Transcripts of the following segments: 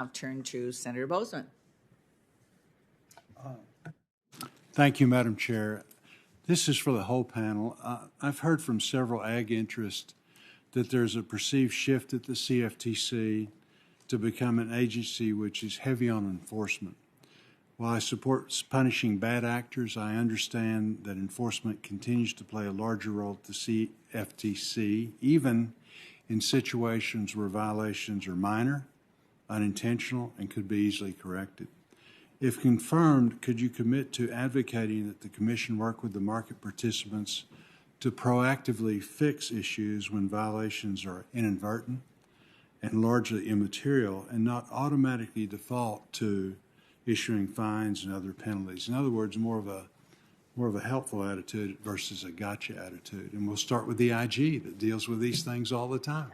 I'll turn to Senator Boozman. Thank you, Madam Chair. This is for the whole panel. I've heard from several ag interests that there's a perceived shift at the CFTC to become an agency which is heavy on enforcement. While I support punishing bad actors, I understand that enforcement continues to play a larger role at the CFTC, even in situations where violations are minor, unintentional, and could be easily corrected. If confirmed, could you commit to advocating that the Commission work with the market participants to proactively fix issues when violations are inadvertent and largely immaterial, and not automatically default to issuing fines and other penalties? In other words, more of a helpful attitude versus a gotcha attitude. And we'll start with the IG that deals with these things all the time.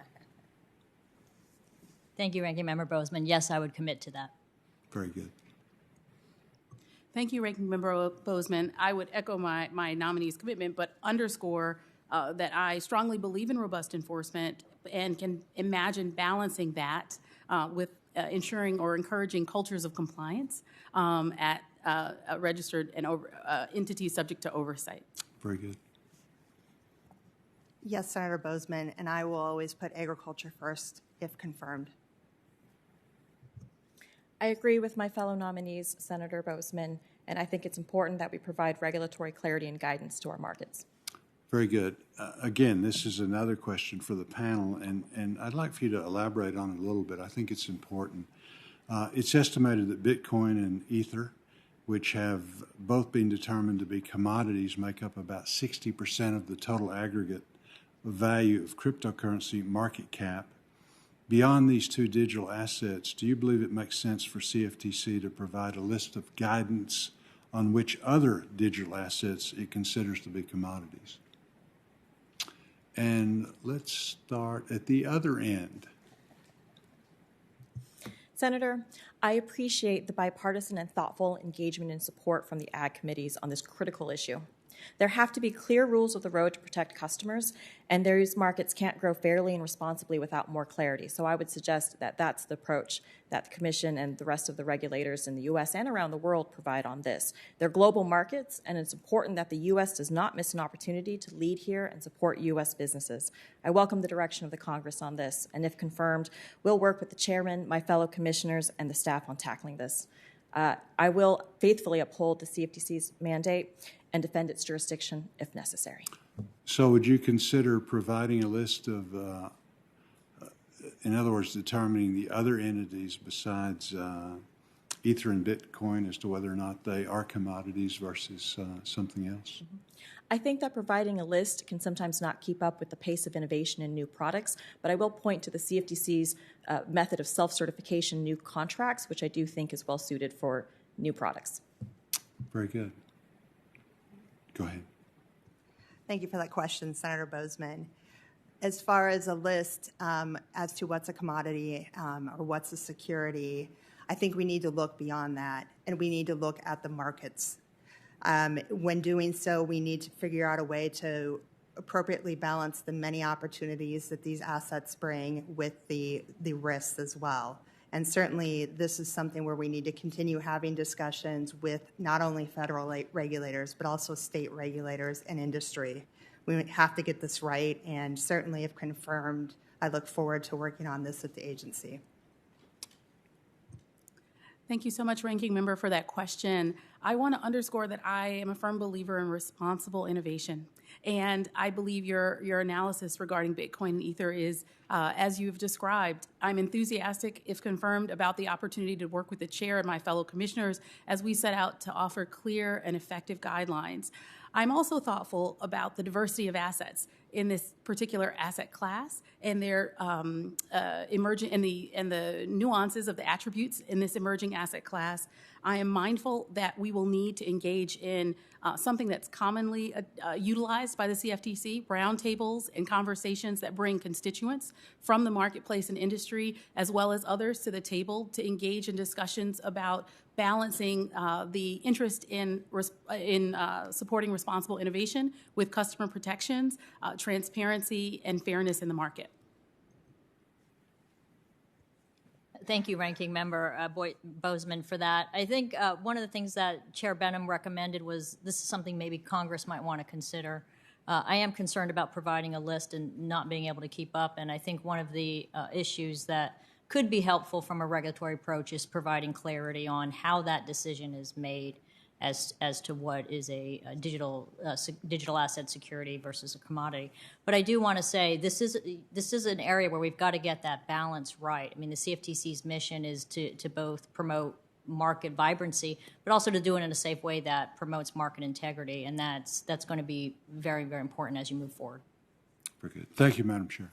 Thank you, Ranking Member Boozman. Yes, I would commit to that. Very good. Thank you, Ranking Member Boozman. I would echo my nominee's commitment, but underscore that I strongly believe in robust enforcement and can imagine balancing that with ensuring or encouraging cultures of compliance at registered and entities subject to oversight. Very good. Yes, Senator Boozman, and I will always put agriculture first if confirmed. I agree with my fellow nominees, Senator Boozman, and I think it's important that we provide regulatory clarity and guidance to our markets. Very good. Again, this is another question for the panel, and I'd like for you to elaborate on it a little bit. I think it's important. It's estimated that Bitcoin and Ether, which have both been determined to be commodities, make up about 60% of the total aggregate value of cryptocurrency market cap. Beyond these two digital assets, do you believe it makes sense for CFTC to provide a list of guidance on which other digital assets it considers to be commodities? And let's start at the other end. Senator, I appreciate the bipartisan and thoughtful engagement and support from the Ag committees on this critical issue. There have to be clear rules of the road to protect customers, and these markets can't grow fairly and responsibly without more clarity. So I would suggest that that's the approach that the Commission and the rest of the regulators in the U.S. and around the world provide on this. They're global markets, and it's important that the U.S. does not miss an opportunity to lead here and support U.S. businesses. I welcome the direction of the Congress on this, and if confirmed, we'll work with the chairman, my fellow commissioners, and the staff on tackling this. I will faithfully uphold the CFTC's mandate and defend its jurisdiction if necessary. So would you consider providing a list of, in other words, determining the other entities besides Ether and Bitcoin as to whether or not they are commodities versus something else? Mm-hmm. I think that providing a list can sometimes not keep up with the pace of innovation in new products, but I will point to the CFTC's method of self-certification new contracts, which I do think is well suited for new products. Very good. Go ahead. Thank you for that question, Senator Boozman. As far as a list as to what's a commodity or what's a security, I think we need to look beyond that, and we need to look at the markets. When doing so, we need to figure out a way to appropriately balance the many opportunities that these assets bring with the risks as well. And certainly, this is something where we need to continue having discussions with not only federal regulators, but also state regulators and industry. We have to get this right, and certainly, if confirmed, I look forward to working on this at the agency. Thank you so much, Ranking Member, for that question. I want to underscore that I am a firm believer in responsible innovation. And I believe your analysis regarding Bitcoin and Ether is, as you've described, I'm enthusiastic, if confirmed, about the opportunity to work with the chair and my fellow commissioners as we set out to offer clear and effective guidelines. I'm also thoughtful about the diversity of assets in this particular asset class and their emerging and the nuances of the attributes in this emerging asset class. I am mindful that we will need to engage in something that's commonly utilized by the CFTC, roundtables and conversations that bring constituents from the marketplace and industry, as well as others, to the table to engage in discussions about balancing the interest in supporting responsible innovation with customer protections, transparency, and fairness in the market. Thank you, Ranking Member Boozman, for that. I think one of the things that Chair Benham recommended was this is something maybe Congress might want to consider. I am concerned about providing a list and not being able to keep up, and I think one of the issues that could be helpful from a regulatory approach is providing clarity on how that decision is made as to what is a digital asset security versus a commodity. But I do want to say this is an area where we've got to get that balance right. I mean, the CFTC's mission is to both promote market vibrancy, but also to do it in a safe way that promotes market integrity, and that's going to be very, very important as you move forward. Very good. Thank you, Madam Chair.